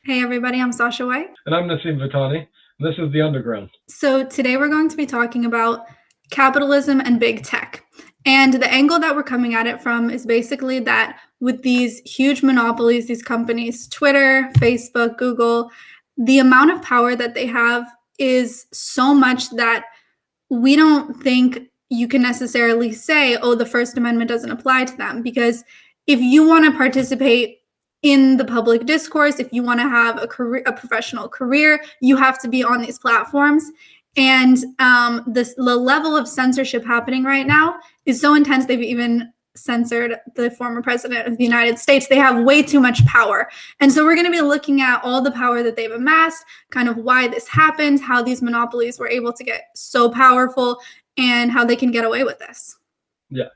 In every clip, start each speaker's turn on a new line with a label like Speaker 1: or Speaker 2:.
Speaker 1: Hey everybody, I'm Sasha White.
Speaker 2: And I'm Nesim Vatani. This is The Underground.
Speaker 1: So today we're going to be talking about capitalism and big tech. And the angle that we're coming at it from is basically that with these huge monopolies, these companies, Twitter, Facebook, Google, the amount of power that they have is so much that we don't think you can necessarily say, oh, the First Amendment doesn't apply to them. Because if you want to participate in the public discourse, if you want to have a professional career, you have to be on these platforms. And the level of censorship happening right now is so intense, they've even censored the former president of the United States. They have way too much power. And so we're going to be looking at all the power that they've amassed, kind of why this happened, how these monopolies were able to get so powerful, and how they can get away with this.
Speaker 2: Yes.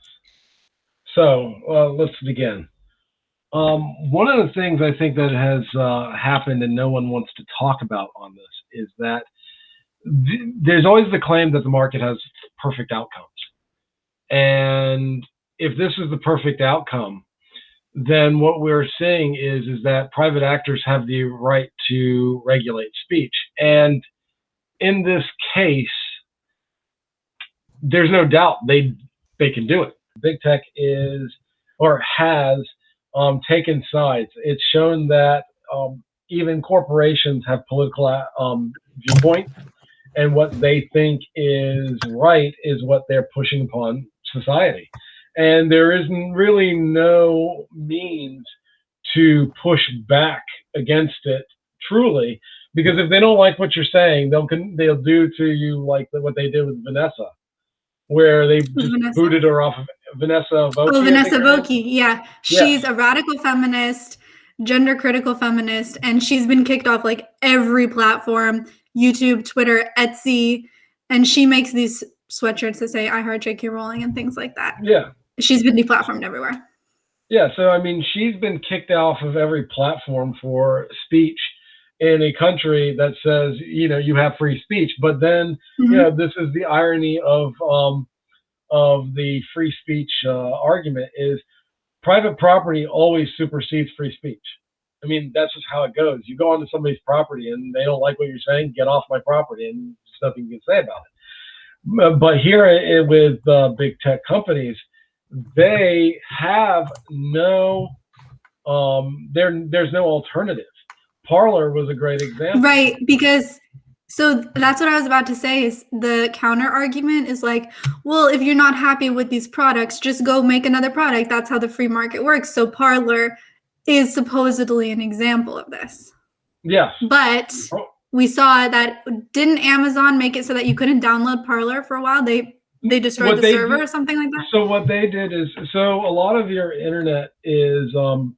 Speaker 2: So let's begin. One of the things I think that has happened and no one wants to talk about on this is that there's always the claim that the market has perfect outcomes. And if this is the perfect outcome, then what we're seeing is that private actors have the right to regulate speech. And in this case, there's no doubt they can do it. Big tech is or has taken sides. It's shown that even corporations have political viewpoints, and what they think is right is what they're pushing upon society. And there isn't really no means to push back against it truly, because if they don't like what you're saying, they'll do to you like what they did with Vanessa, where they just booted her off of Vanessa Voki.
Speaker 1: Oh, Vanessa Voki, yeah. She's a radical feminist, gender critical feminist, and she's been kicked off like every platform, YouTube, Twitter, Etsy, and she makes these sweatshirts that say I heart J.K. Rowling and things like that.
Speaker 2: Yeah.
Speaker 1: She's been deplatformed everywhere.
Speaker 2: Yeah, so I mean, she's been kicked off of every platform for speech in a country that says, you have free speech. But then, this is the irony of the free speech argument is private property always supersedes free speech. I mean, that's just how it goes. You go onto somebody's property and they don't like what you're saying, get off my property, and there's nothing you can say about it. But here with big tech companies, they have no, there's no alternative. Parler was a great example.
Speaker 1: Right, because so that's what I was about to say is the counter argument is like, well, if you're not happy with these products, just go make another product. That's how the free market works. So Parler is supposedly an example of this.
Speaker 2: Yes.
Speaker 1: But we saw that didn't Amazon make it so that you couldn't download Parler for a while? They destroyed the server or something like that?
Speaker 2: So what they did is, so a lot of your internet is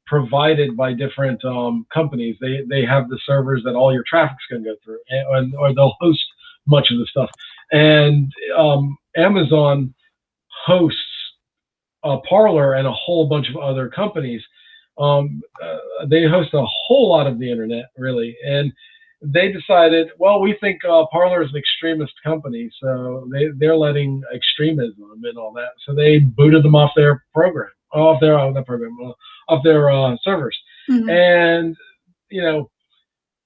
Speaker 2: provided by different companies. They have the servers that all your traffic's going to go through, or they'll host much of the stuff. And Amazon hosts Parler and a whole bunch of other companies. They host a whole lot of the internet, really. And they decided, well, we think Parler is an extremist company, so they're letting extremism and all that. So they booted them off their program, off their servers. And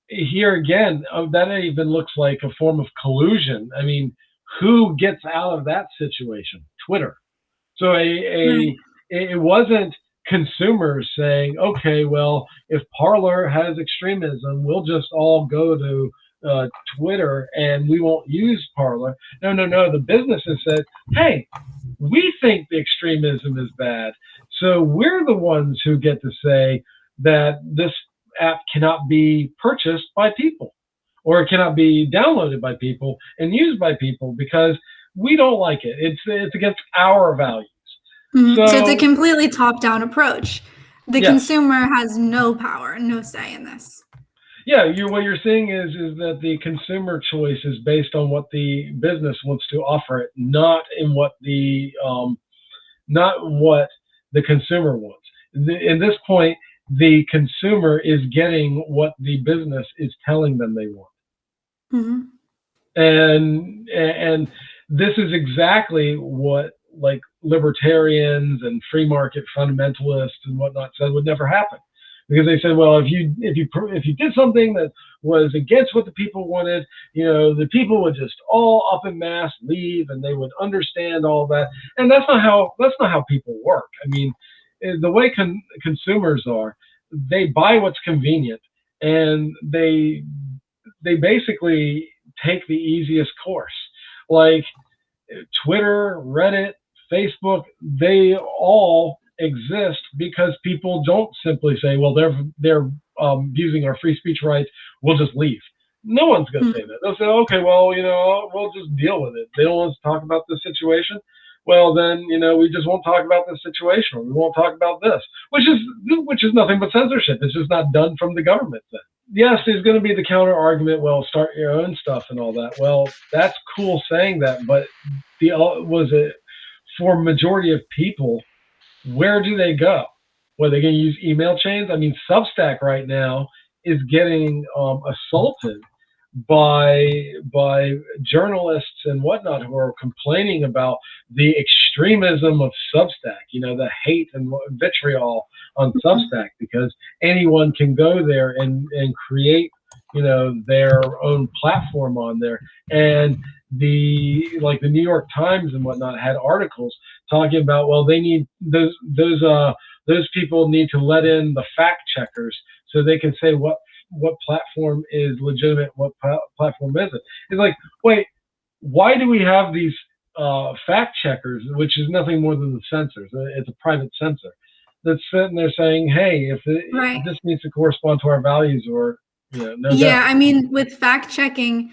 Speaker 2: here again, that even looks like a form of collusion. I mean, who gets out of that situation? Twitter. So it wasn't consumers saying, okay, well, if Parler has extremism, we'll just all go to Twitter and we won't use Parler. No. The businesses said, hey, we think the extremism is bad. So we're the ones who get to say that this app cannot be purchased by people, or it cannot be downloaded by people and used by people because we don't like it. It's against our values.
Speaker 1: So it's a completely top-down approach. The consumer has no power, no say in this.
Speaker 2: Yeah, what you're seeing is that the consumer choice is based on what the business wants to offer it, not what the consumer wants. In this point, the consumer is getting what the business is telling them they want. And this is exactly what like libertarians and free market fundamentalists and whatnot said would never happen. because they said, well, if you did something that was against what the people wanted, the people would just all up en masse leave, and they would understand all that. And that's not how people work. I mean, the way consumers are, they buy what's convenient, and they basically take the easiest course. Like Twitter, Reddit, Facebook, they all exist because people don't simply say, well, they're using our free speech rights, we'll just leave. No one's going to say that. They'll say, okay, well, we'll just deal with it. They don't want us to talk about this situation. Well, then, we just won't talk about this situation, or we won't talk about this, which is nothing but censorship. It's just not done from the government then. Yes, there's going to be the counter argument, well, start your own stuff and all that. Well, that's cool saying that, but for majority of people, where do they go? Well, they're going to use email chains. I mean, Substack right now is getting assaulted by journalists and whatnot who are complaining about the extremism of Substack, the hate and vitriol on Substack, because anyone can go there and create, their own platform on there. And the New York Times and whatnot had articles talking about, well, they need those people need to let in the fact checkers so they can say what platform is legitimate, what platform isn't. It's like, wait, why do we have these fact checkers, which is nothing more than the censors? It's a private censor that's sitting there saying, hey, if this needs to correspond to our values, or no doubt.
Speaker 1: I mean, with fact checking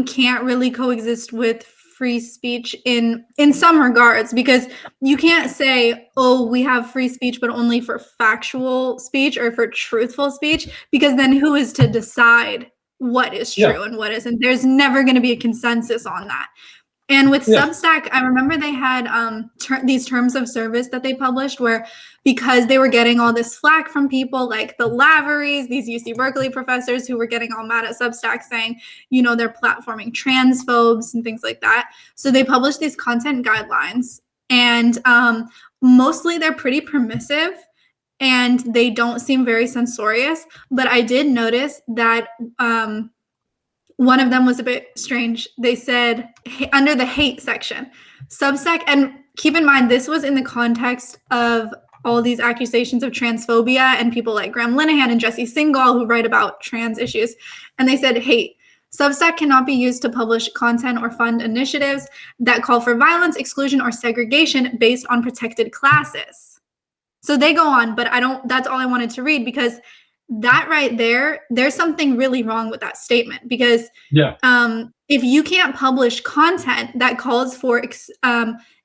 Speaker 1: can't really coexist with free speech in some regards, because you can't say, oh, we have free speech but only for factual speech or for truthful speech, because then who is to decide what is true and what isn't? There's never going to be a consensus on that. And with Substack, I remember they had these terms of service that they published, where because they were getting all this flack from people like the Laverys, these UC Berkeley professors who were getting all mad at Substack saying, they're platforming transphobes and things like that. So they published these content guidelines, and mostly they're pretty permissive and they don't seem very censorious. But I did notice that one of them was a bit strange. They said under the hate section, Substack, and keep in mind, this was in the context of all these accusations of transphobia and people like Graham Linehan and Jesse Singal who write about trans issues. And they said, hate. Substack cannot be used to publish content or fund initiatives that call for violence, exclusion, or segregation based on protected classes. So they go on, but that's all I wanted to read, because that right there's something really wrong with that statement, because if you can't publish content that calls for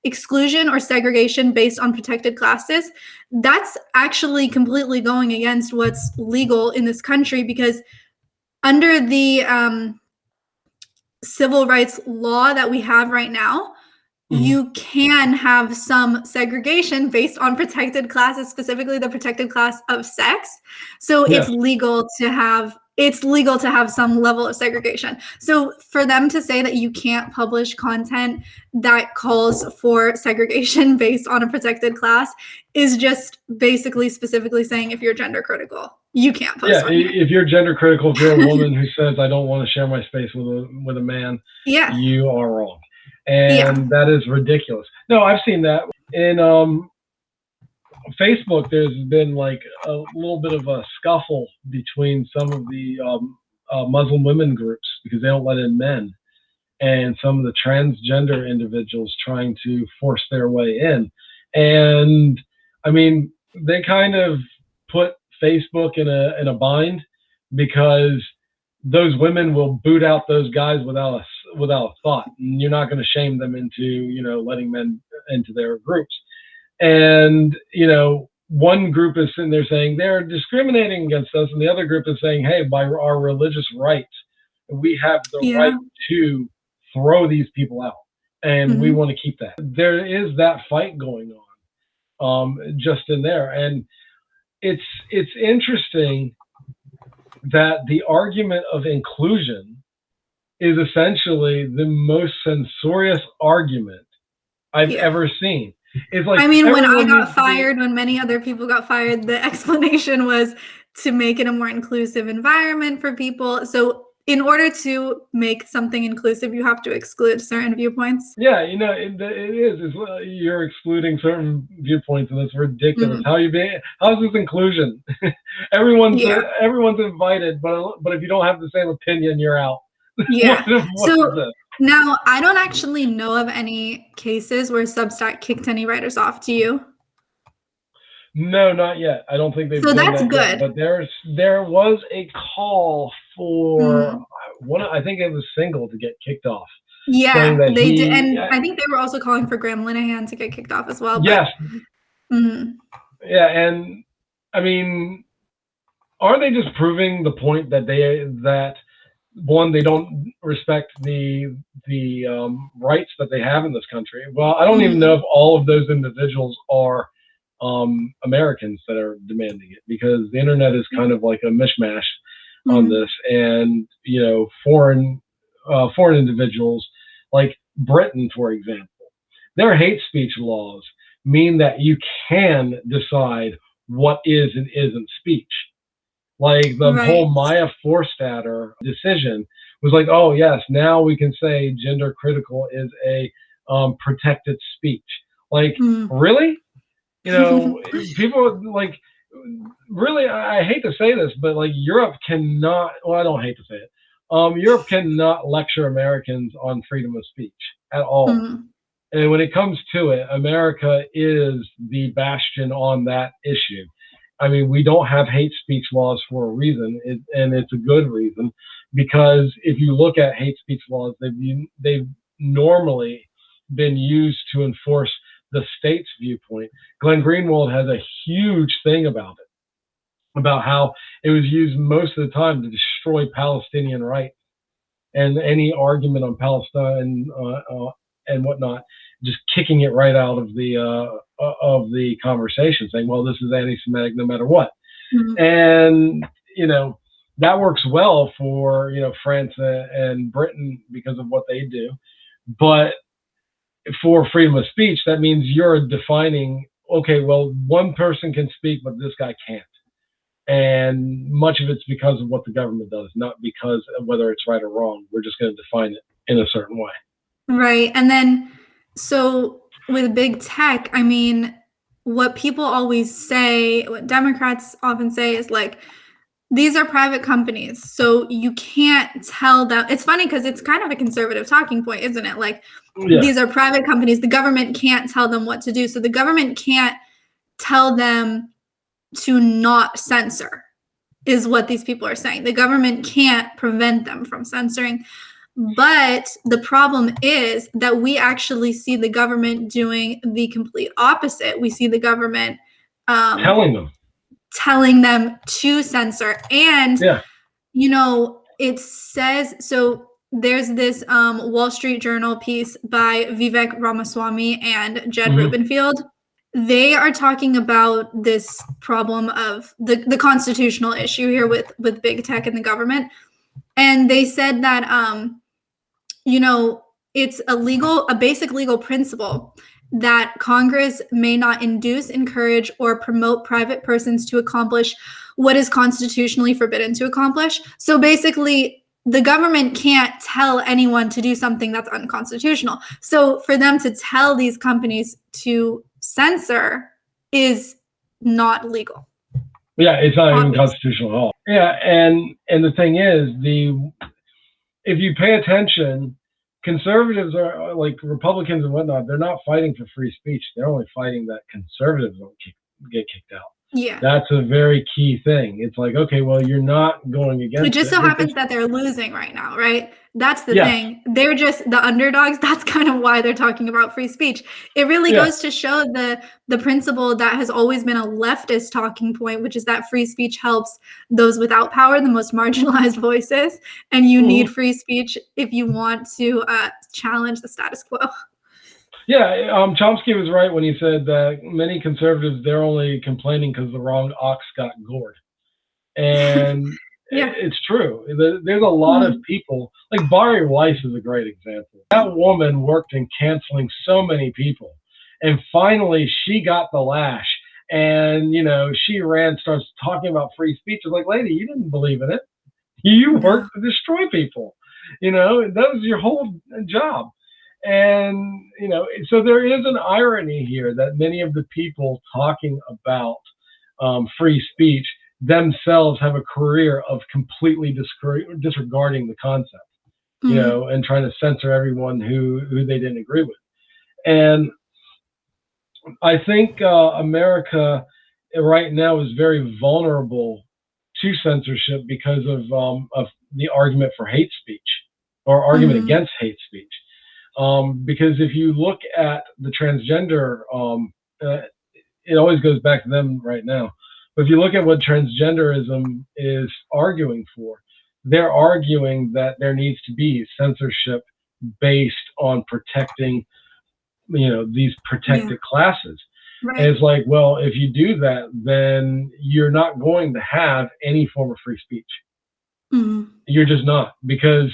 Speaker 1: exclusion or segregation based on protected classes, that's actually completely going against what's legal in this country, because under the civil rights law that we have right now, you can have some segregation based on protected classes, specifically the protected class of sex. So it's legal to have some level of segregation. So for them to say that you can't publish content that calls for segregation based on a protected class is just basically specifically saying, if you're gender critical, you can't post on here.
Speaker 2: If you're gender critical, if you're a woman who says, I don't want to share my space with a man, you are wrong. And that is ridiculous. No, I've seen that. In Facebook, there's been like a little bit of a scuffle between some of the Muslim women groups, because they don't let in men, and some of the transgender individuals trying to force their way in. And I mean, they kind of put Facebook in a bind, because those women will boot out those guys without a thought. And you're not going to shame them into, letting men into their groups. And, one group is sitting there saying they're discriminating against us, and the other group is saying, hey, by our religious rights, we have the right to throw these people out, and we want to keep that. There is that fight going on just in there. And it's interesting that the argument of inclusion is essentially the most censorious argument I've ever seen. It's like
Speaker 1: I mean, when I
Speaker 2: everyone
Speaker 1: got
Speaker 2: needs to be.
Speaker 1: fired, when many other people got fired, the explanation was to make it a more inclusive environment for people. So in order to make something inclusive, you have to exclude certain viewpoints.
Speaker 2: Yeah, it is. You're excluding certain viewpoints, and it's ridiculous.
Speaker 1: Mhm.
Speaker 2: How's this inclusion? everyone's
Speaker 1: Yeah.
Speaker 2: everyone's invited, but if you don't have the same opinion, you're out. what
Speaker 1: Yeah.
Speaker 2: what is
Speaker 1: So
Speaker 2: this?
Speaker 1: now I don't actually know of any cases where Substack kicked any writers off. Do you?
Speaker 2: No, not yet. I don't think they've
Speaker 1: So
Speaker 2: done
Speaker 1: that's
Speaker 2: that yet.
Speaker 1: good.
Speaker 2: But there was a call for
Speaker 1: Mhm.
Speaker 2: one. I think it was Single to get kicked off, saying
Speaker 1: Yeah,
Speaker 2: that
Speaker 1: they did, and I think they were also calling for Graham Linehan to get kicked off as well. But
Speaker 2: yes,
Speaker 1: mhm.
Speaker 2: yeah, and I mean, aren't they just proving the point that one, they don't respect the rights that they have in this country? Well, I don't even know
Speaker 1: Mhm.
Speaker 2: if all of those individuals are Americans that are demanding it, because the internet is kind of like a mishmash on
Speaker 1: Mhm.
Speaker 2: this, and foreign individuals like Britain, for example, their hate speech laws mean that you can decide what is and isn't speech. Like the
Speaker 1: Right.
Speaker 2: whole Maya Forstater decision was like, oh yes, now we can say gender critical is a protected speech. Like,
Speaker 1: Mm.
Speaker 2: really? People like, really. I hate to say this, but like Europe cannot. Well, I don't hate to say it. Europe cannot lecture Americans on freedom of speech at all.
Speaker 1: Mhm.
Speaker 2: And when it comes to it, America is the bastion on that issue. I mean, we don't have hate speech laws for a reason, and it's a good reason, because if you look at hate speech laws, they've normally been used to enforce the state's viewpoint. Glenn Greenwald has a huge thing about how it was used most of the time to destroy Palestinian rights, and any argument on Palestine and whatnot, just kicking it right out of the conversation, saying, "Well, this is anti-Semitic no matter what."
Speaker 1: Mhm.
Speaker 2: And that works well for France and Britain because of what they do, but for freedom of speech, that means you're defining, okay, well, one person can speak, but this guy can't. And much of it's because of what the government does, not because of whether it's right or wrong. We're just going to define it in a certain way.
Speaker 1: Right. And then, so with big tech, I mean, what people always say, what Democrats often say is like, these are private companies. So you can't tell them. It's funny because it's kind of a conservative talking point, isn't it? Like,
Speaker 2: Yeah.
Speaker 1: these are private companies. The government can't tell them what to do. So the government can't tell them to not censor, is what these people are saying. The government can't prevent them from censoring. But the problem is that we actually see the government doing the complete opposite. We see the government
Speaker 2: Telling them.
Speaker 1: telling them to censor. And,
Speaker 2: Yeah.
Speaker 1: it says so. There's this Wall Street Journal piece by Vivek Ramaswamy and Jed
Speaker 2: Hmm.
Speaker 1: Rubenfield. They are talking about this problem of the constitutional issue here with big tech and the government. And they said that it's a basic legal principle that Congress may not induce, encourage, or promote private persons to accomplish what is constitutionally forbidden to accomplish. So basically, the government can't tell anyone to do something that's unconstitutional. So for them to tell these companies to censor is not legal.
Speaker 2: Yeah, it's not even
Speaker 1: Obviously.
Speaker 2: constitutional at all. Yeah, and the thing is, if you pay attention, conservatives are like Republicans and whatnot. They're not fighting for free speech. They're only fighting that conservatives don't get kicked out.
Speaker 1: Yeah.
Speaker 2: That's a very key thing. It's like, okay, well, you're not going
Speaker 1: It
Speaker 2: against
Speaker 1: just
Speaker 2: it.
Speaker 1: so happens that they're losing right now, right? That's the
Speaker 2: Yes.
Speaker 1: thing. They're just the underdogs. That's kind of why they're talking about free speech. It really
Speaker 2: Yeah.
Speaker 1: goes to show the principle that has always been a leftist talking point, which is that free speech helps those without power, the most marginalized voices, and you
Speaker 2: Mhm.
Speaker 1: need free speech if you want to challenge the status quo.
Speaker 2: Yeah, Chomsky was right when he said that many conservatives, they're only complaining because the wrong ox got gored. And
Speaker 1: Yeah.
Speaker 2: it's true. There's a lot of
Speaker 1: Mhm.
Speaker 2: people, like Bari Weiss is a great example. That woman worked in canceling so many people. And finally, she got the lash. And, she starts talking about free speech. It's like, lady, you didn't believe in it. You worked to destroy people. That was your whole job. And, so there is an irony here that many of the people talking about free speech themselves have a career of completely disregarding the concept, and trying to censor everyone who they didn't agree with. And I think America right now is very vulnerable to censorship because of the argument for hate speech, or argument against hate speech. Because if you look at the transgender, it always goes back to them right now. But if you look at what transgenderism is arguing for, they're arguing that there needs to be censorship based on protecting, these protected classes.
Speaker 1: Right.
Speaker 2: And it's like, well, if you do that, then you're not going to have any form of free speech. You're just not, because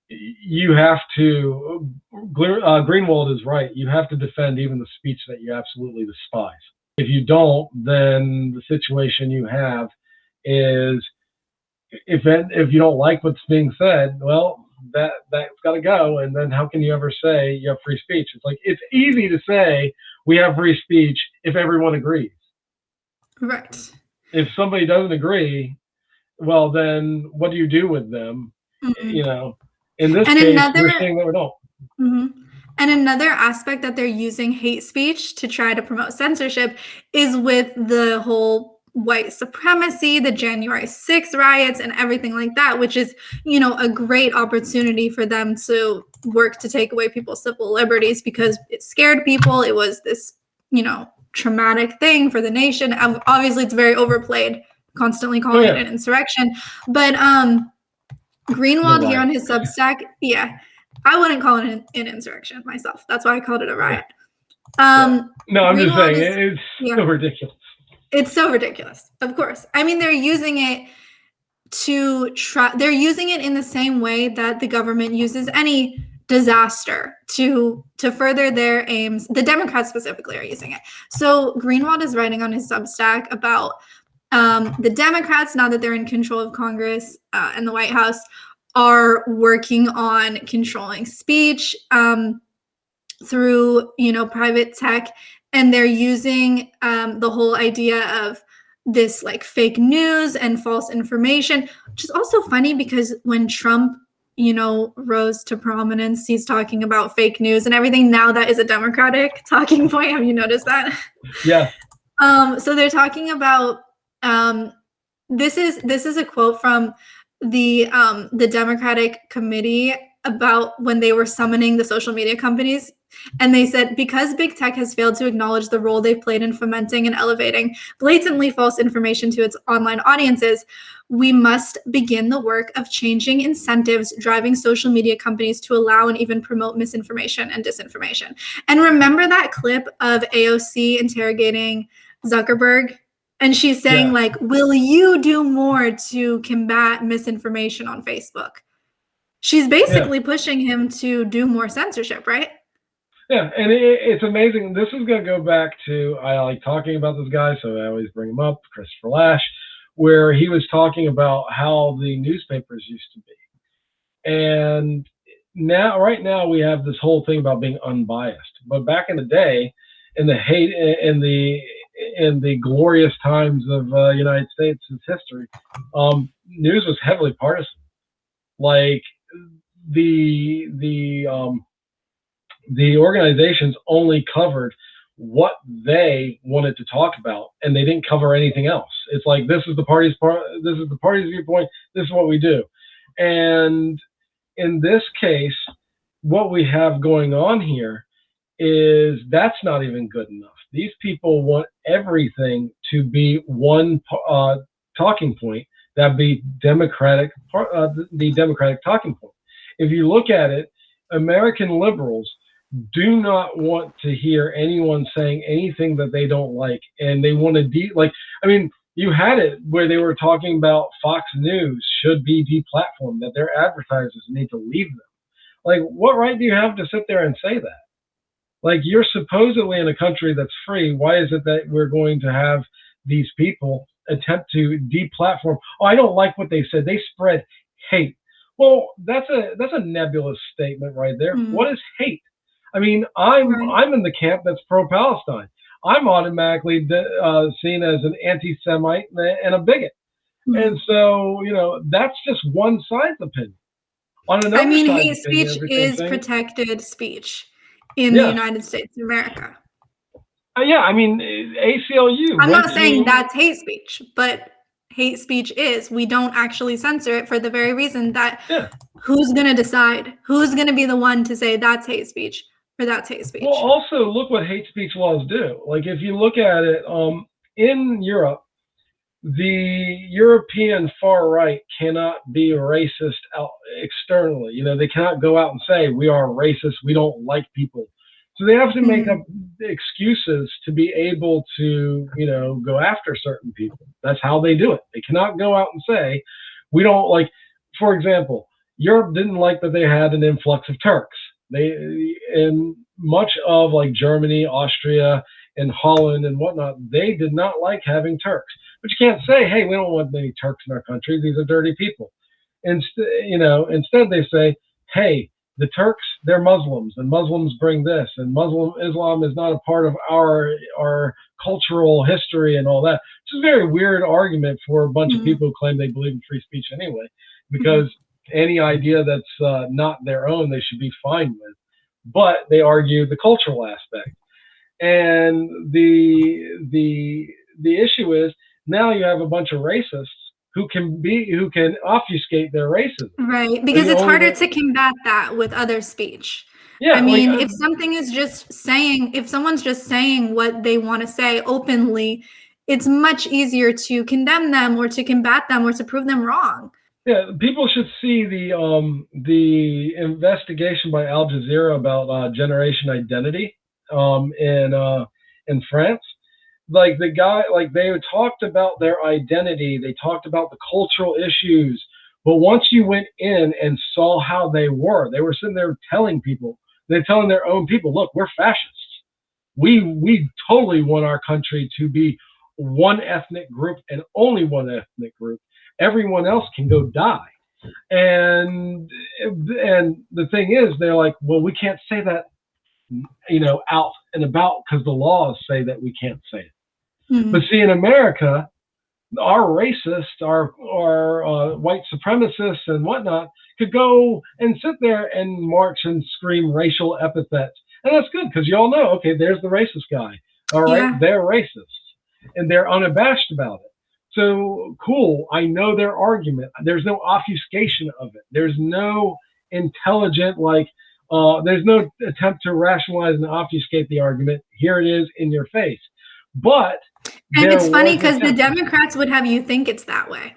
Speaker 2: you have to, Greenwald is right, you have to defend even the speech that you absolutely despise. If you don't, then the situation you have is, if you don't like what's being said, well, that's got to go. And then how can you ever say you have free speech? It's like, it's easy to say we have free speech if everyone agrees.
Speaker 1: Right.
Speaker 2: If somebody doesn't agree, well, then what do you do with them? In this case, we're saying that we don't.
Speaker 1: And another aspect that they're using hate speech to try to promote censorship is with the whole white supremacy, the January 6th riots, and everything like that, which is, a great opportunity for them to work to take away people's civil liberties, because it scared people. It was this, traumatic thing for the nation. Obviously, it's very overplayed, constantly calling it an insurrection. But Greenwald here on his Substack, I wouldn't call it an insurrection myself. That's why I called it a riot.
Speaker 2: No, I'm just saying, it's so ridiculous.
Speaker 1: It's so ridiculous, of course. I mean, they're using it they're using it in the same way that the government uses any disaster to further their aims. The Democrats specifically are using it. So Greenwald is writing on his Substack about the Democrats, now that they're in control of Congress and the White House, are working on controlling speech through, private tech. And they're using the whole idea of this like fake news and false information, which is also funny because when Trump, rose to prominence, he's talking about fake news and everything. Now that is a Democratic talking point. Have you noticed that?
Speaker 2: Yeah.
Speaker 1: So they're talking about this is a quote from the Democratic committee about when they were summoning the social media companies. And they said, because big tech has failed to acknowledge the role they've played in fomenting and elevating blatantly false information to its online audiences, we must begin the work of changing incentives, driving social media companies to allow and even promote misinformation and disinformation. And remember that clip of AOC interrogating Zuckerberg? And she's saying, will you do more to combat misinformation on Facebook? She's basically pushing him to do more censorship, right?
Speaker 2: Yeah, and it's amazing. This is going to go back to, I like talking about this guy, so I always bring him up, Christopher Lash, where he was talking about how the newspapers used to be. And right now we have this whole thing about being unbiased. But back in the day, in the glorious times of United States' history, news was heavily partisan. Like the organizations only covered what they wanted to talk about, and they didn't cover anything else. It's like, this is the party's viewpoint. This is what we do. And in this case, what we have going on here is that's not even good enough. These people want everything to be one talking point, that be the Democratic talking point. If you look at it, American liberals do not want to hear anyone saying anything that they don't like, and they want to you had it where they were talking about Fox News should be deplatformed, that their advertisers need to leave them. Like, what right do you have to sit there and say that? Like, you're supposedly in a country that's free. Why is it that we're going to have these people attempt to deplatform? Oh, I don't like what they said. They spread hate. Well, that's a nebulous statement right there. What is hate? I mean, I'm in the camp that's pro-Palestine. I'm automatically seen as an anti-Semite and a bigot. And so, that's just one side's opinion. On another
Speaker 1: hate speech is protected speech in the United States of America.
Speaker 2: Yeah, I mean, ACLU.
Speaker 1: I'm not saying that's hate speech, but hate speech is. We don't actually censor it for the very reason that who's going to decide? Who's going to be the one to say that's hate speech or that's hate speech?
Speaker 2: Well, also look what hate speech laws do. Like, if you look at it, in Europe, the European far right cannot be racist externally. They cannot go out and say, we are racist, we don't like people. So they have to make up excuses to be able to, go after certain people. That's how they do it. They cannot go out and say, we don't like, for example, Europe didn't like that they had an influx of Turks. In much of like Germany, Austria, and Holland and whatnot, they did not like having Turks. But you can't say, hey, we don't want any Turks in our country. These are dirty people. Instead they say, hey, the Turks, they're Muslims, and Muslims bring this, and Islam is not a part of our cultural history and all that. It's a very weird argument for a bunch of people who claim they believe in free speech anyway, because any idea that's not their own, they should be fine with. But they argue the cultural aspect. And the issue is, now you have a bunch of racists who can obfuscate their racism.
Speaker 1: Right, because it's harder to combat that with other speech. Yeah, I mean, if someone's just saying what they want to say openly, it's much easier to condemn them or to combat them or to prove them wrong.
Speaker 2: Yeah, people should see the investigation by Al Jazeera about generation identity in France. Like, the guy, like, they talked about their identity, they talked about the cultural issues, but once you went in and saw how they were sitting there telling their own people, look, we're fascists. We totally want our country to be one ethnic group and only one ethnic group. Everyone else can go die. And the thing is, they're like, well, we can't say that, out and about because the laws say that we can't say it. But see, in America, our racists, our white supremacists and whatnot could go and sit there and march and scream racial epithets. And that's good, because you all know, okay, there's the racist guy. All right, they're racist. And they're unabashed about it. So, cool, I know their argument. There's no obfuscation of it. There's no intelligent, there's no attempt to rationalize and obfuscate the argument. Here it is in your face. But
Speaker 1: it's funny because the Democrats would have you think it's that way,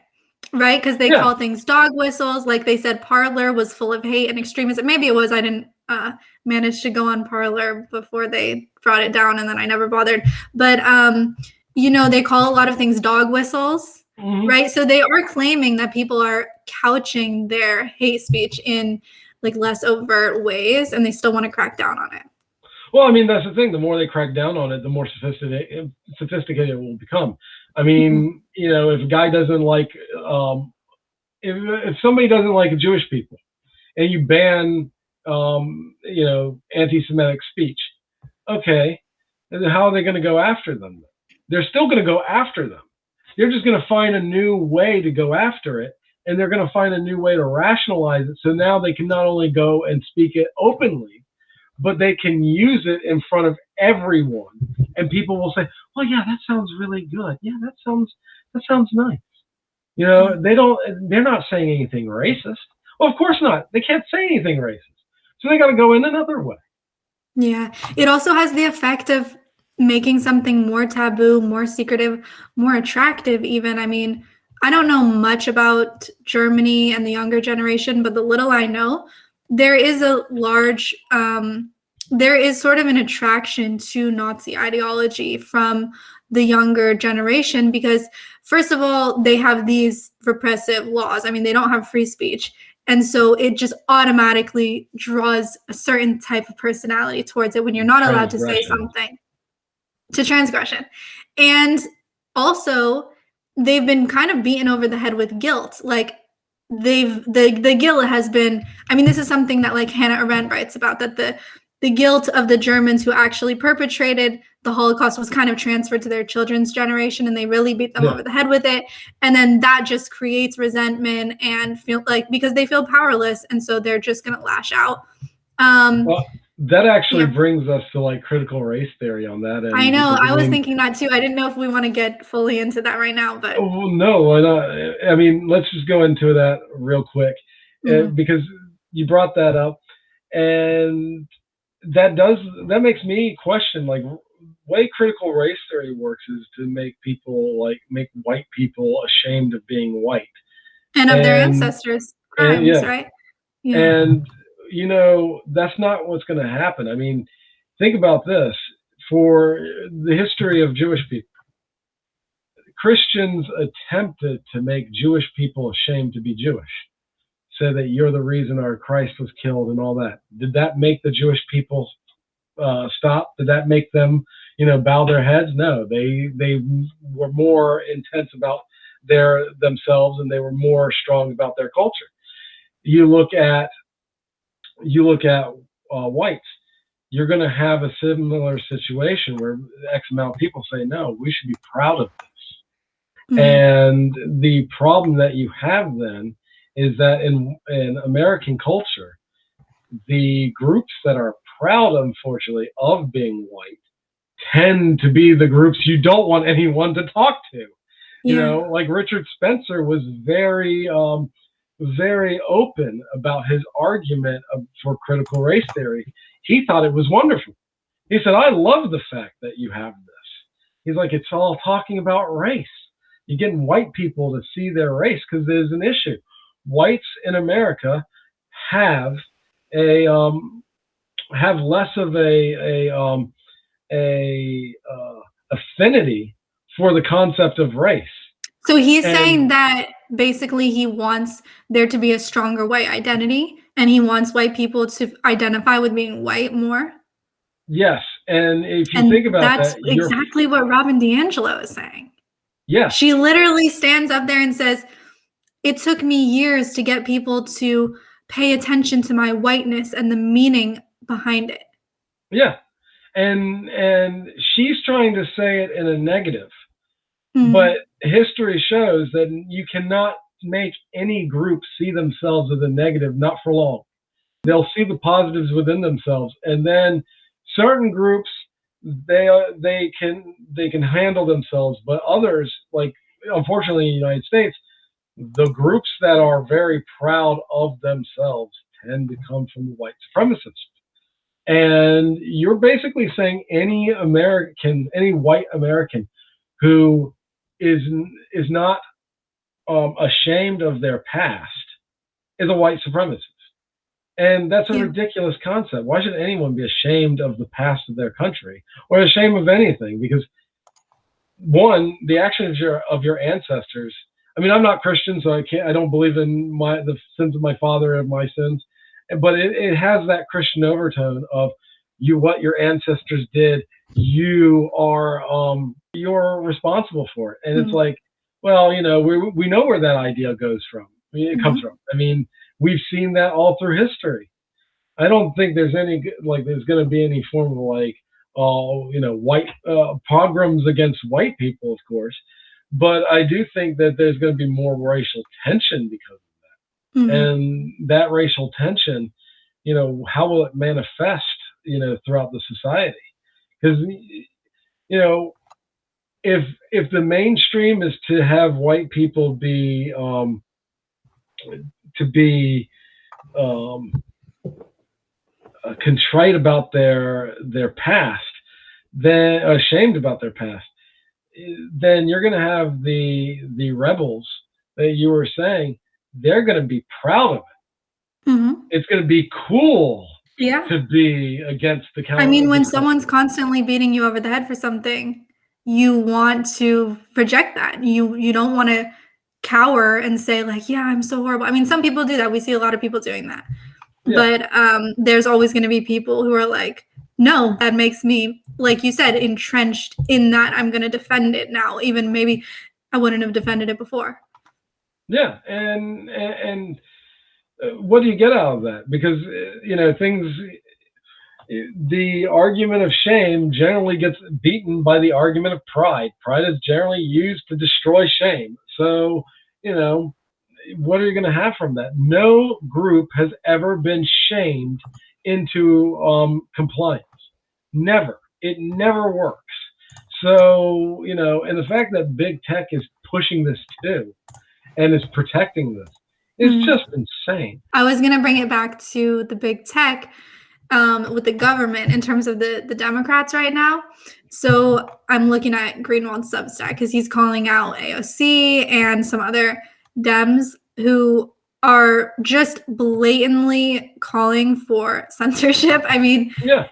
Speaker 1: right? Because they call things dog whistles. Like they said, Parler was full of hate and extremism. Maybe it was. I didn't manage to go on Parler before they brought it down, and then I never bothered. But they call a lot of things dog whistles, right? So they are claiming that people are couching their hate speech in less overt ways, and they still want to crack down on it.
Speaker 2: Well, I mean, that's the thing. The more they crack down on it, the more sophisticated it will become. I mean, if a guy doesn't like, if somebody doesn't like Jewish people, and you ban, anti-Semitic speech, okay, and then how are they going to go after them? They're still going to go after them. They're just going to find a new way to go after it, and they're going to find a new way to rationalize it. So now they can not only go and speak it openly, but they can use it in front of everyone, and people will say, well, yeah, that sounds really good. Yeah, that sounds nice. They're not saying anything racist. Well, of course not. They can't say anything racist. So they got to go in another way.
Speaker 1: Yeah. It also has the effect of making something more taboo, more secretive, more attractive even. I mean, I don't know much about Germany and the younger generation, but the little I know, there is there is sort of an attraction to Nazi ideology from the younger generation, because first of all, they have these repressive laws. I mean, they don't have free speech. And so it just automatically draws a certain type of personality towards it when you're not allowed to say something, to transgression. And also, they've been kind of beaten over the head with guilt. Like, the guilt has been, I mean, this is something that like Hannah Arendt writes about, that the guilt of the Germans who actually perpetrated the Holocaust was kind of transferred to their children's generation, and they really beat them over the head with it. And then that just creates resentment and feel like, because they feel powerless, and so they're just going to lash out.
Speaker 2: Well, that actually brings us to like critical race theory on that end.
Speaker 1: I know. I was thinking that too. I didn't know if we want to get fully into that right now, but
Speaker 2: no, why not? I mean, let's just go into that real quick, because you brought that up, and that makes me question, like, the way critical race theory works is to make white people ashamed of being white
Speaker 1: and of their ancestors' crimes, right?
Speaker 2: Yeah. And you know, that's not what's going to happen. I mean, think about this. For the history of Jewish people, Christians attempted to make Jewish people ashamed to be Jewish, say that you're the reason our Christ was killed and all that. Did that make the Jewish people stop? Did that make them, bow their heads? No, they were more intense about themselves, and they were more strong about their culture. You look at whites, you're going to have a similar situation where X amount of people say, no, we should be proud of this. And the problem that you have then is that in American culture, the groups that are proud, unfortunately, of being white tend to be the groups you don't want anyone to talk to. Like Richard Spencer was very open about his argument for critical race theory. He thought it was wonderful. He said, I love the fact that you have this. He's like, it's all talking about race. You're getting white people to see their race because there's an issue. Whites in America have less of a affinity for the concept of race.
Speaker 1: So he's saying that basically he wants there to be a stronger white identity, and he wants white people to identify with being white more.
Speaker 2: Yes, and if you think about
Speaker 1: that's exactly what Robin DiAngelo is saying.
Speaker 2: Yeah,
Speaker 1: she literally stands up there and says, it took me years to get people to pay attention to my whiteness and the meaning behind it.
Speaker 2: Yeah, and she's trying to say it in a negative. But history shows that you cannot make any group see themselves as a negative, not for long. They'll see the positives within themselves, and then certain groups they can handle themselves, but others, like unfortunately in the United States, the groups that are very proud of themselves tend to come from the white supremacists. And you're basically saying any white American who is not ashamed of their past is a white supremacist. And that's a ridiculous concept. Why should anyone be ashamed of the past of their country or ashamed of anything? Because one, the actions of your ancestors. I mean, I'm not Christian, so I don't believe in the sins of my father and my sins, but it has that Christian overtone of what your ancestors did. You're responsible for it. And it's like, well, we know where that idea goes from. I mean, it comes from. I mean, we've seen that all through history. I don't think there's going to be any form of white pogroms against white people, of course. But I do think that there's going to be more racial tension because of that. And that racial tension, how will it manifest, throughout the society? Because, if the mainstream is to have white people be contrite about their past, then ashamed about their past, then you're going to have the rebels that you were saying. They're going to be proud of it. It's going to be cool to be against the counter.
Speaker 1: I mean, when someone's constantly beating you over the head for something, you want to project that. You don't want to cower and say like, yeah, I'm so horrible. I mean, some people do that. We see a lot of people doing that.
Speaker 2: Yeah.
Speaker 1: But there's always going to be people who are like, no, that makes me, like you said, entrenched in that. I'm going to defend it now, even maybe I wouldn't have defended it before.
Speaker 2: Yeah, and what do you get out of that? Because things. The argument of shame generally gets beaten by the argument of pride. Pride is generally used to destroy shame. So, what are you going to have from that? No group has ever been shamed into compliance. Never. It never works. So, and the fact that big tech is pushing this too and is protecting this is just insane.
Speaker 1: I was going to bring it back to the big tech with the government in terms of the Democrats right now. So I'm looking at Greenwald's Substack because he's calling out AOC and some other Dems who are just blatantly calling for censorship. I mean,
Speaker 2: yeah.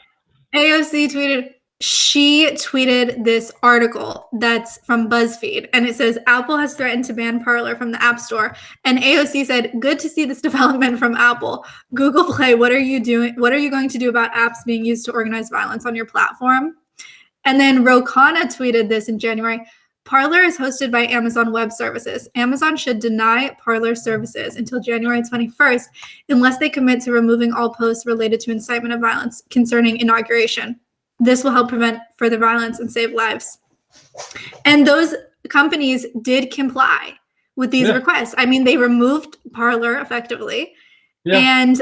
Speaker 1: AOC tweeted this article that's from BuzzFeed, and it says Apple has threatened to ban Parler from the App Store. And AOC said, "Good to see this development from Apple. Google Play, what are you doing? What are you going to do about apps being used to organize violence on your platform?" And then Rokana tweeted this in January. Parler is hosted by Amazon Web Services. Amazon should deny Parler services until January 21st unless they commit to removing all posts related to incitement of violence concerning inauguration. This will help prevent further violence and save lives. And those companies did comply with these requests. I mean, they removed Parler effectively. Yeah. And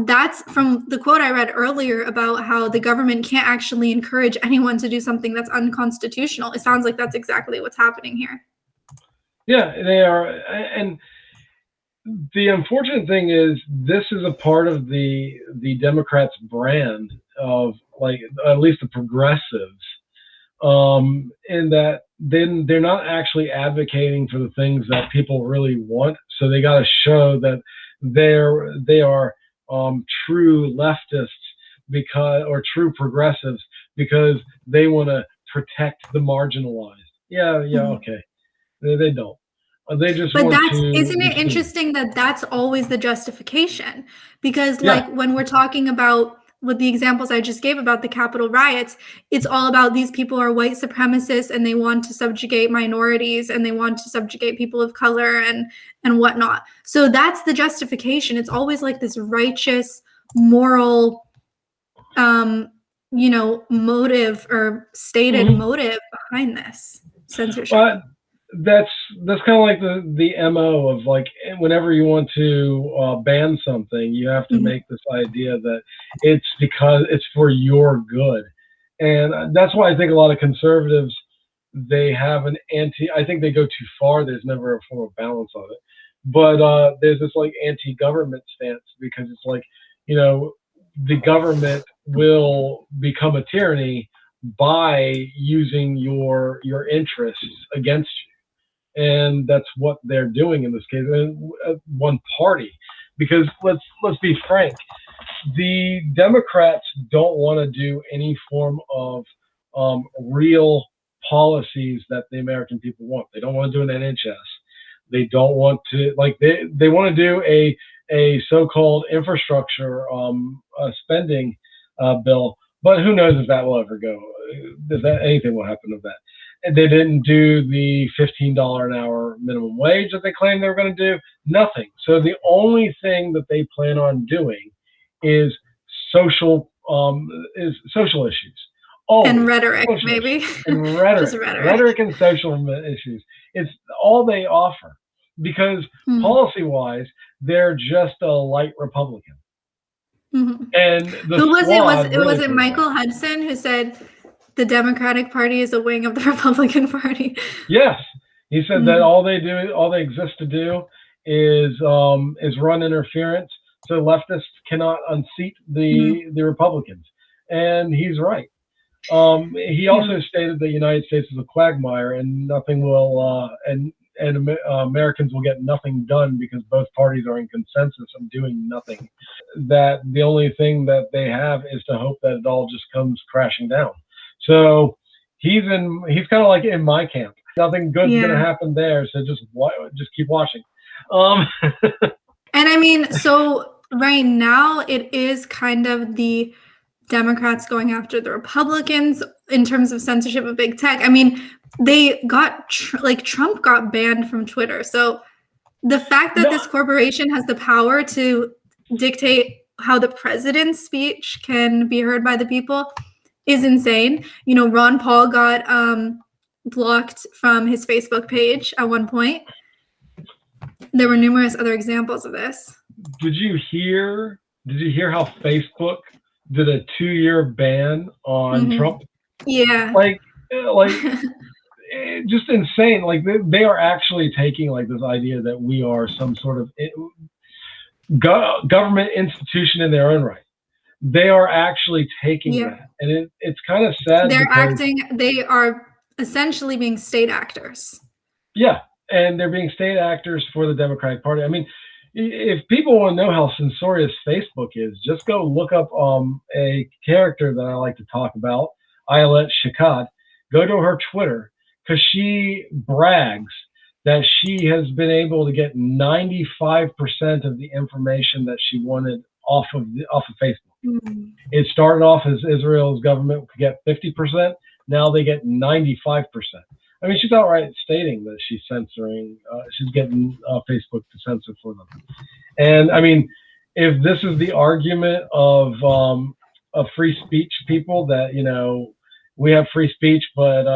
Speaker 1: that's from the quote I read earlier about how the government can't actually encourage anyone to do something that's unconstitutional. It sounds like that's exactly what's happening here.
Speaker 2: Yeah, they are. And the unfortunate thing is this is a part of the Democrats' brand of, like, at least the progressives, in that then they're not actually advocating for the things that people really want. So they got to show that they are true leftists or true progressives because they want to protect the marginalized. Yeah, okay. They don't. They just
Speaker 1: but
Speaker 2: want
Speaker 1: that's
Speaker 2: to.
Speaker 1: Isn't it interesting that that's always the justification? Because when we're talking about with the examples I just gave about the Capitol riots, it's all about these people are white supremacists and they want to subjugate minorities and they want to subjugate people of color and whatnot. So that's the justification. It's always like this righteous, moral, motive or stated motive behind this censorship.
Speaker 2: That's kind of like the MO of, like, whenever you want to ban something, you have to make this idea that it's because it's for your good. And that's why I think a lot of conservatives, they have I think they go too far. There's never a form of balance on it. But there's this like anti-government stance because it's like, the government will become a tyranny by using your interests against you. And that's what they're doing in this case. One party, because let's be frank, the Democrats don't want to do any form of real policies that the American people want. They don't want to do an NHS. They don't want to, like, they want to do a so-called infrastructure spending bill, but who knows if that will ever go? Anything will happen to that? They didn't do the $15 an hour minimum wage that they claimed they were going to do. Nothing. So the only thing that they plan on doing is social issues. Always.
Speaker 1: And rhetoric, maybe.
Speaker 2: And rhetoric.
Speaker 1: Just rhetoric.
Speaker 2: Rhetoric and social issues. It's all they offer because policy-wise, they're just a light Republican. And
Speaker 1: who was it? Was it Michael Hudson who said the Democratic Party is a wing of the Republican Party?
Speaker 2: Yes, he said that all they exist to do is run interference, so leftists cannot unseat the Republicans, and he's right. He also stated that the United States is a quagmire, and nothing will and Americans will get nothing done because both parties are in consensus of doing nothing. That the only thing that they have is to hope that it all just comes crashing down. So he's kind of like in my camp. Nothing good's gonna happen there, so just keep watching.
Speaker 1: And I mean, so right now it is kind of the Democrats going after the Republicans in terms of censorship of big tech. I mean, they got Trump got banned from Twitter. So the fact that this corporation has the power to dictate how the president's speech can be heard by the people is insane. You know, Ron Paul got blocked from his Facebook page at one point. There were numerous other examples of this.
Speaker 2: Did you hear how Facebook did a 2-year ban on Trump?
Speaker 1: Yeah.
Speaker 2: Like just insane. Like they are actually taking like this idea that we are some sort of government institution in their own right. They are actually taking that, and it's kind of sad.
Speaker 1: They are essentially being state actors.
Speaker 2: Yeah, and they're being state actors for the Democratic Party. I mean, if people want to know how censorious Facebook is, just go look up a character that I like to talk about, Ayelet Shakad. Go to her Twitter, because she brags that she has been able to get 95% of the information that she wanted off of Facebook. Mm-hmm. It started off as Israel's government could get 50%. Now they get 95%. I mean, she's outright stating that she's censoring. She's getting Facebook to censor for them. And I mean, if this is the argument of free speech people, that we have free speech, but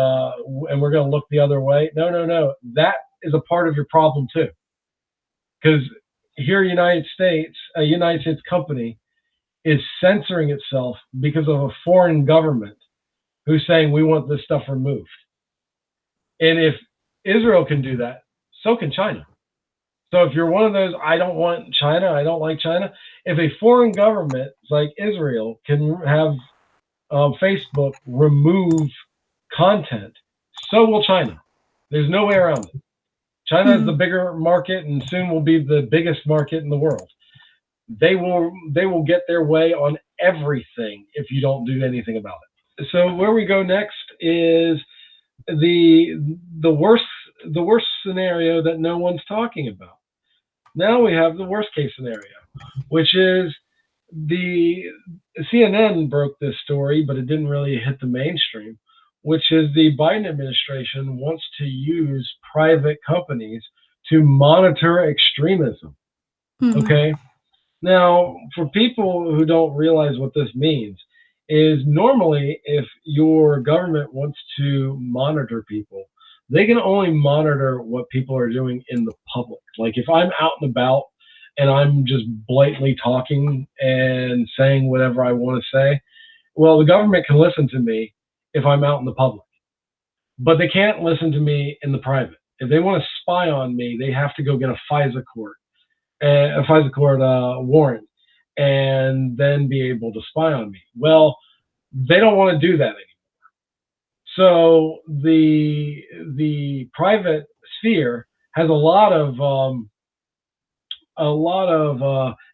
Speaker 2: and we're going to look the other way. No. That is a part of your problem too, because here, a United States company is censoring itself because of a foreign government who's saying we want this stuff removed. And if Israel can do that, so can China. So if you're one of those, I don't want China, I don't like China. If a foreign government like Israel can have Facebook remove content, so will China. There's no way around it. China is the bigger market and soon will be the biggest market in the world. They will get their way on everything if you don't do anything about it. So where we go next is the worst scenario that no one's talking about. Now we have the worst case scenario, which is the CNN broke this story, but it didn't really hit the mainstream, which is the Biden administration wants to use private companies to monitor extremism. Mm-hmm. Okay. Now, for people who don't realize what this means, is normally if your government wants to monitor people, they can only monitor what people are doing in the public. Like if I'm out and about and I'm just blatantly talking and saying whatever I want to say, well, the government can listen to me if I'm out in the public, but they can't listen to me in the private. If they want to spy on me, they have to go get a FISA court warrant and then be able to spy on me. Well, they don't want to do that anymore. So the private sphere has a lot of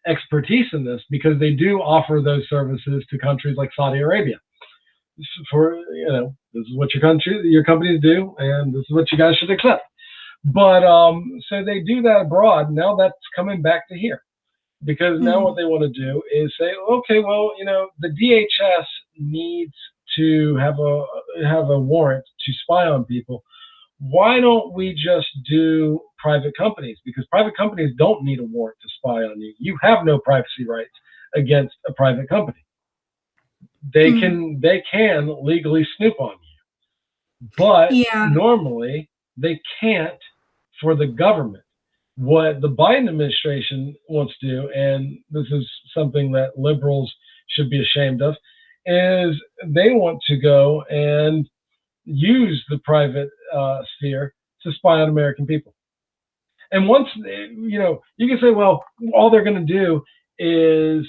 Speaker 2: expertise in this, because they do offer those services to countries like Saudi Arabia. For this is what your companies do, and this is what you guys should accept. But so they do that abroad. Now that's coming back to here, because now what they want to do is say, okay, well, the DHS needs to have a warrant to spy on people. Why don't we just do private companies? Because private companies don't need a warrant to spy on you. You have no privacy rights against a private company. They can legally snoop on you, but normally they can't for the government. What the Biden administration wants to do, and this is something that liberals should be ashamed of, is they want to go and use the private sphere to spy on American people. And once, you can say, well, all they're going to do is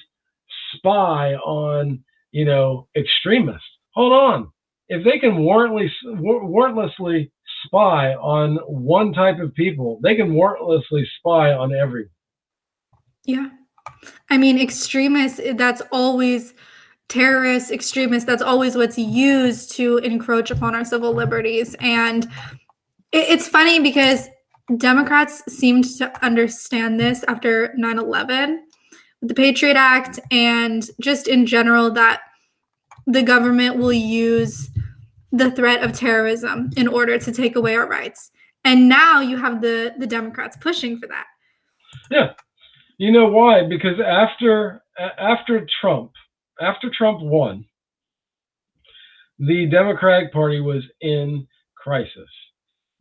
Speaker 2: spy on, extremists. Hold on. If they can warrantlessly spy on one type of people, they can warrantlessly spy on everyone.
Speaker 1: Yeah. I mean, extremists, that's always terrorists, extremists. That's always what's used to encroach upon our civil liberties. And it's funny because Democrats seemed to understand this after 9/11, the Patriot Act, and just in general that the government will use the threat of terrorism in order to take away our rights. And now you have the Democrats pushing for that.
Speaker 2: Yeah. You know why? Because after Trump won, the Democratic Party was in crisis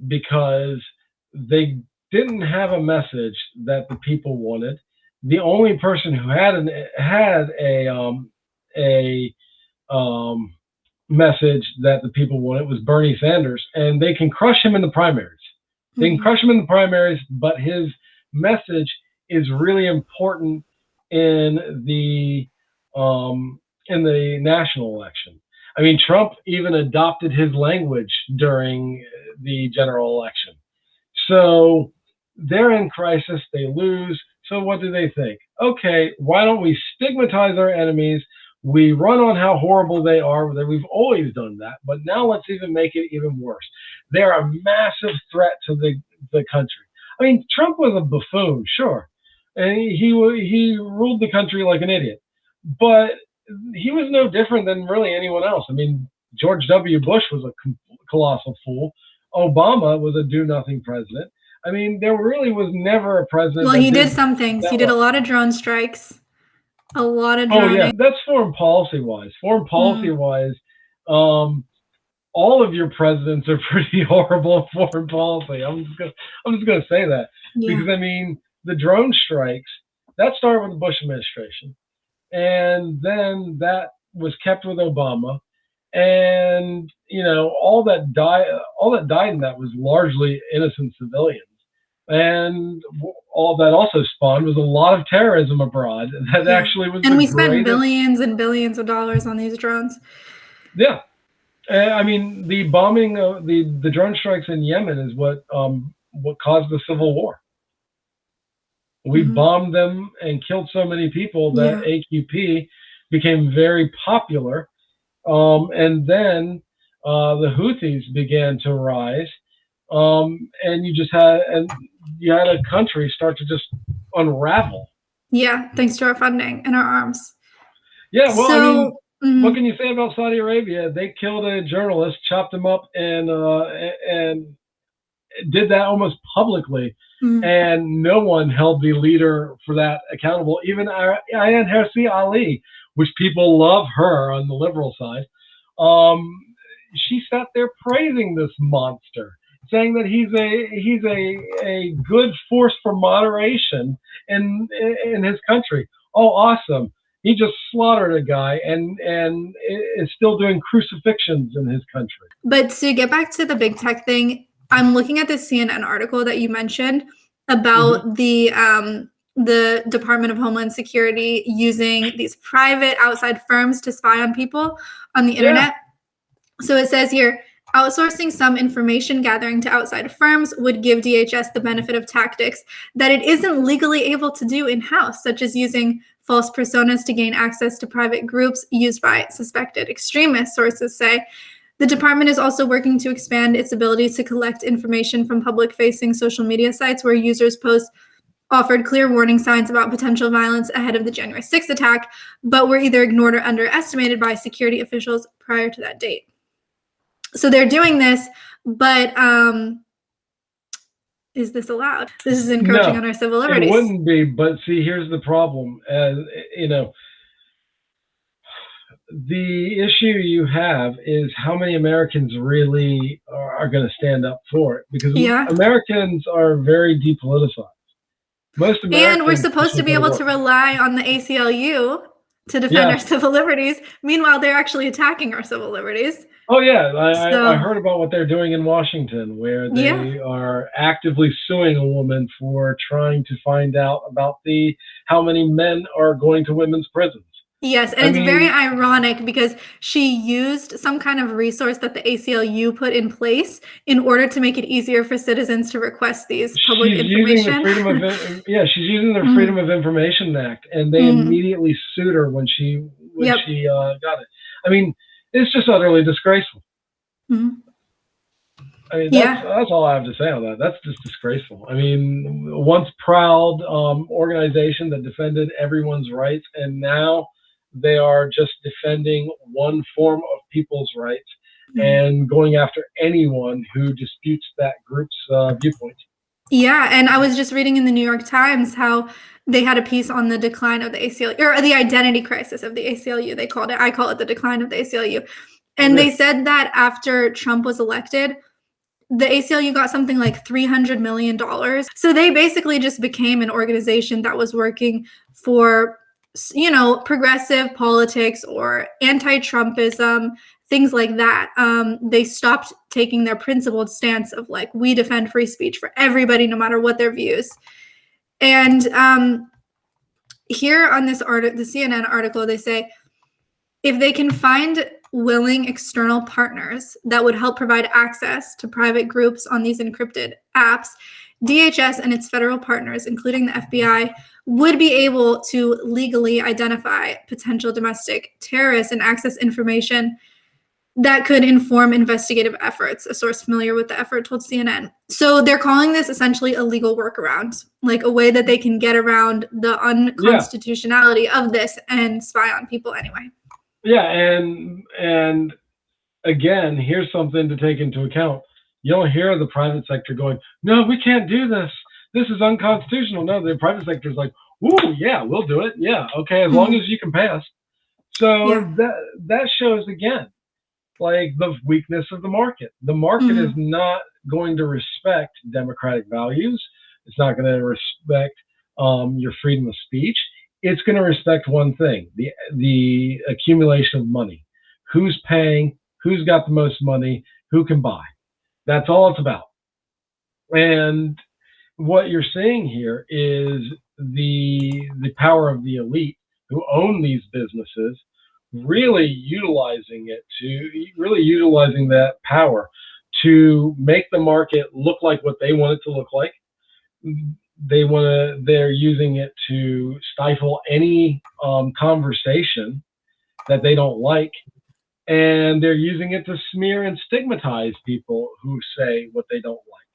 Speaker 2: because they didn't have a message that the people wanted. The only person who had a message that the people wanted was Bernie Sanders, and they can crush him in the primaries. They can crush him in the primaries, but his message is really important in the national election. I mean, Trump even adopted his language during the general election. So they're in crisis, they lose. So what do they think? Okay, why don't we stigmatize our enemies? We run on how horrible they are. We've always done that, but now let's even make it even worse. They're a massive threat to the country. I mean, Trump was a buffoon, sure, and he ruled the country like an idiot, but he was no different than really anyone else. I mean, George W. Bush was a colossal fool. Obama was a do-nothing president. I mean, there really was never a president.
Speaker 1: Well, he did some things. He did a lot of drone strikes, a lot of droning.
Speaker 2: Oh yeah, that's foreign policy wise. Foreign policy wise, all of your presidents are pretty horrible at foreign policy. I'm just gonna say that because I mean the drone strikes that started with the Bush administration, and then that was kept with Obama, and you know all that died in that was largely innocent civilians. And all that also spawned was a lot of terrorism abroad. That actually was,
Speaker 1: and we spent billions and billions of dollars on these drones.
Speaker 2: Yeah, I mean the bombing of the drone strikes in Yemen is what caused the civil war. We bombed them and killed so many people that AQP became very popular, and then the Houthis began to rise. And you had a country start to just unravel.
Speaker 1: Yeah, thanks to our funding and our arms.
Speaker 2: Yeah, well, I mean, what can you say about Saudi Arabia? They killed a journalist, chopped him up, and did that almost publicly, and no one held the leader for that accountable. Even Ayaan Hirsi Ali, which people love her on the liberal side, she sat there praising this monster, saying that he's a good force for moderation in his country. Oh, awesome! He just slaughtered a guy and is still doing crucifixions in his country.
Speaker 1: But to get back to the big tech thing, I'm looking at this CNN article that you mentioned about the Department of Homeland Security using these private outside firms to spy on people on the internet. So it says here, outsourcing some information gathering to outside firms would give DHS the benefit of tactics that it isn't legally able to do in-house, such as using false personas to gain access to private groups used by suspected extremists, sources say. The department is also working to expand its ability to collect information from public-facing social media sites where users post offered clear warning signs about potential violence ahead of the January 6th attack, but were either ignored or underestimated by security officials prior to that date. So they're doing this, but is this allowed? This is encroaching on our civil liberties.
Speaker 2: It wouldn't be, but see, here's the problem. The issue you have is how many Americans really are going to stand up for it, because Americans are very depoliticized. Most Americans,
Speaker 1: and we're supposed to be able to rely on the ACLU to defend our civil liberties. Meanwhile, they're actually attacking our cil liberties.
Speaker 2: Oh yeah, I heard about what they're doing in Washington, where they are actively suing a woman for trying to find out about how many men are going to women's prisons.
Speaker 1: Yes, and it's very ironic because she used some kind of resource that the ACLU put in place in order to make it easier for citizens to request these public information.
Speaker 2: She's using the Freedom of Information Act, and they immediately sued her when she when
Speaker 1: Yep.
Speaker 2: she got it. I mean, it's just utterly disgraceful.
Speaker 1: Mhm.
Speaker 2: I mean,
Speaker 1: Yeah.
Speaker 2: that's all I have to say on that. That's just disgraceful. I mean, once proud organization that defended everyone's rights, and now they are just defending one form of people's rights and going after anyone who disputes that group's viewpoint.
Speaker 1: Yeah, and I was just reading in the New York Times how they had a piece on the decline of the ACLU, or the identity crisis of the ACLU, they called it. I call it the decline of the ACLU. And
Speaker 2: Yeah.
Speaker 1: they said that after Trump was elected, the ACLU got something like $300 million. So they basically just became an organization that was working for, progressive politics or anti-Trumpism, things like that. They stopped taking their principled stance of like, we defend free speech for everybody, no matter what their views. And here on this article, the CNN article, they say, if they can find willing external partners that would help provide access to private groups on these encrypted apps, DHS and its federal partners, including the FBI, would be able to legally identify potential domestic terrorists and access information that could inform investigative efforts, a source familiar with the effort told CNN. So they're calling this essentially a legal workaround, like a way that they can get around the unconstitutionality of this and spy on people anyway.
Speaker 2: Yeah, and again, here's something to take into account. You don't hear the private sector going, "No, we can't do this. This is unconstitutional." No, the private sector is like, "Ooh, yeah, we'll do it. Yeah, okay, as long as you can pass." So that shows again, like the weakness of the market. The market is not going to respect democratic values. It's not going to respect your freedom of speech. It's going to respect one thing: the accumulation of money. Who's paying? Who's got the most money? Who can buy? That's all it's about. And what you're seeing here is the power of the elite who own these businesses really utilizing that power to make the market look like what they want it to look like. They're using it to stifle any conversation that they don't like, and they're using it to smear and stigmatize people who say what they don't like.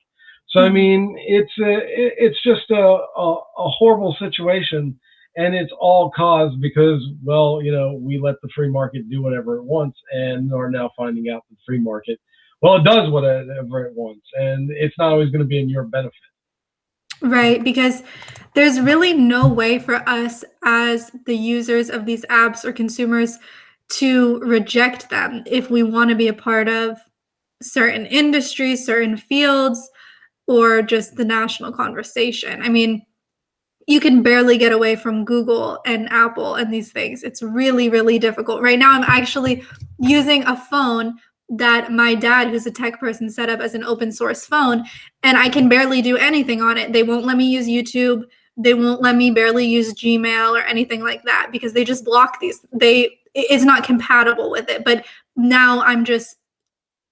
Speaker 2: So I mean, it's just a horrible situation, and it's all caused because, well, we let the free market do whatever it wants, and are now finding out the free market, well, it does whatever it wants, and it's not always going to be in your benefit.
Speaker 1: Right, because there's really no way for us as the users of these apps or consumers to reject them if we want to be a part of certain industries, certain fields, or just the national conversation. I mean, you can barely get away from Google and Apple and these things. It's really, really difficult. Right now, I'm actually using a phone that my dad, who's a tech person, set up as an open source phone, and I can barely do anything on it. They won't let me use YouTube. They won't let me barely use Gmail or anything like that because they just block these. It's not compatible with it. But now I'm just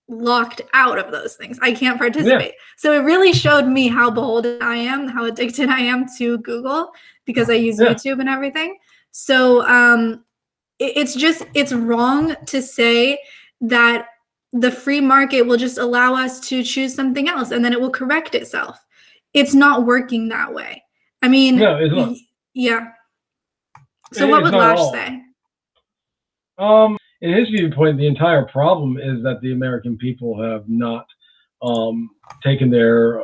Speaker 1: locked out of those things. I can't participate. So it really showed me how beholden I am, how addicted I am to Google because I use YouTube and everything. So it's wrong to say that the free market will just allow us to choose something else and then it will correct itself. It's not working that way. I mean,
Speaker 2: No, it's not.
Speaker 1: Yeah. So what would Lash say?
Speaker 2: In his viewpoint, the entire problem is that the American people have not taken their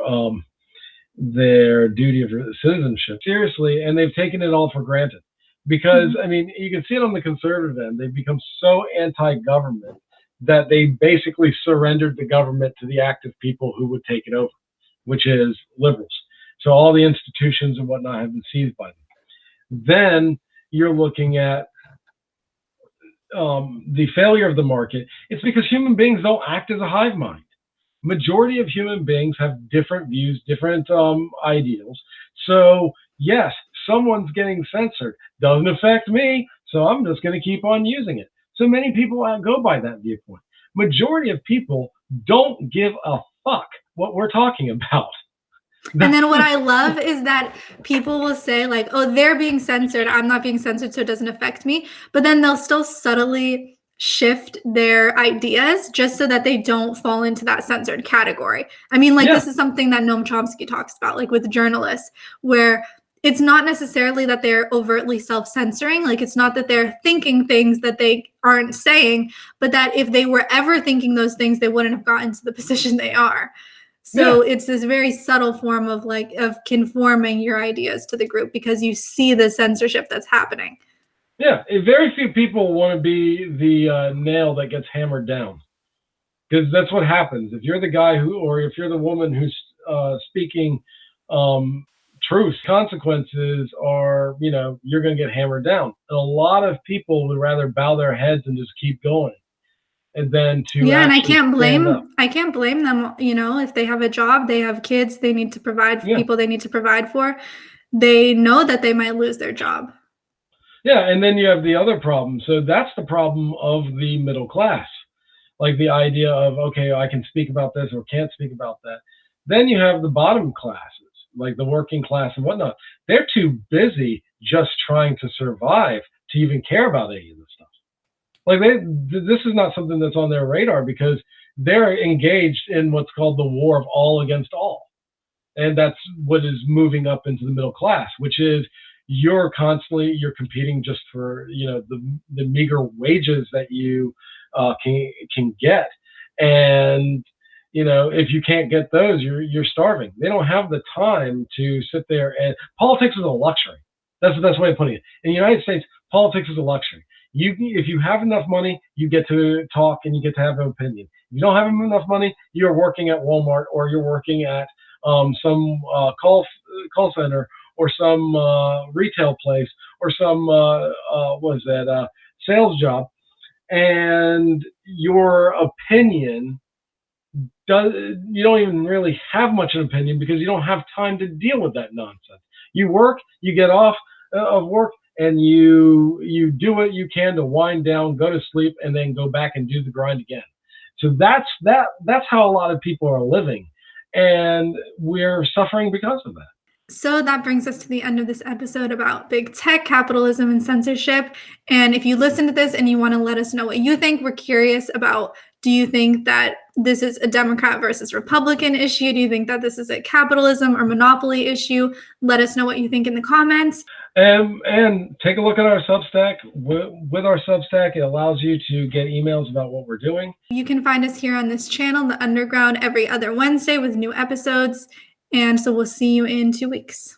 Speaker 2: duty of citizenship seriously, and they've taken it all for granted. Because, I mean, you can see it on the conservative end. They've become so anti-government that they basically surrendered the government to the active people who would take it over, which is liberals. So all the institutions and whatnot have been seized by them. Then you're looking at the failure of the market. It's because human beings don't act as a hive mind. Majority of human beings have different views, different ideals. So yes, someone's getting censored. Doesn't affect me, so I'm just going to keep on using it. So many people go by that viewpoint. Majority of people don't give a fuck what we're talking about.
Speaker 1: And then what I love is that people will say like, oh, they're being censored. I'm not being censored, so it doesn't affect me. But then they'll still subtly shift their ideas just so that they don't fall into that censored category. I mean, like, this is something that Noam Chomsky talks about, like with journalists, where it's not necessarily that they're overtly self-censoring. Like, it's not that they're thinking things that they aren't saying, but that if they were ever thinking those things, they wouldn't have gotten to the position they are. So it's this very subtle form of conforming your ideas to the group because you see the censorship that's happening.
Speaker 2: Yeah, very few people want to be the nail that gets hammered down, because that's what happens. If you're the guy or if you're the woman who's speaking truth, consequences are, you're going to get hammered down. And a lot of people would rather bow their heads and just keep going. And then
Speaker 1: and I can't blame them. If they have a job, they have kids, they need to provide for people they need to provide for. They know that they might lose their job.
Speaker 2: Yeah, and then you have the other problem. So that's the problem of the middle class. Like the idea of, okay, I can speak about this or can't speak about that. Then you have the bottom classes, like the working class and whatnot. They're too busy just trying to survive to even care about any of this stuff. Like this is not something that's on their radar because they're engaged in what's called the war of all against all. And that's what is moving up into the middle class, which is you're competing just for, the meager wages that you can get. And, if you can't get those, you're starving. They don't have the time to sit there, and politics is a luxury. That's the best way of putting it. In the United States, politics is a luxury. If you have enough money, you get to talk and you get to have an opinion. If you don't have enough money, you're working at Walmart or you're working at some call center or some retail place or some sales job, and your opinion you don't even really have much of an opinion because you don't have time to deal with that nonsense. You work, you get off of work, and you do what you can to wind down, go to sleep, and then go back and do the grind again. So that's how a lot of people are living, and we're suffering because of that.
Speaker 1: So that brings us to the end of this episode about big tech, capitalism, and censorship. And if you listen to this and you want to let us know what you think, we're curious about, do you think that this is a Democrat versus Republican issue? Do you think that this is a capitalism or monopoly issue? Let us know what you think in the comments.
Speaker 2: And take a look at our Substack. With our Substack, it allows you to get emails about what we're doing.
Speaker 1: You can find us here on this channel, The Underground, every other Wednesday with new episodes. And so we'll see you in 2 weeks.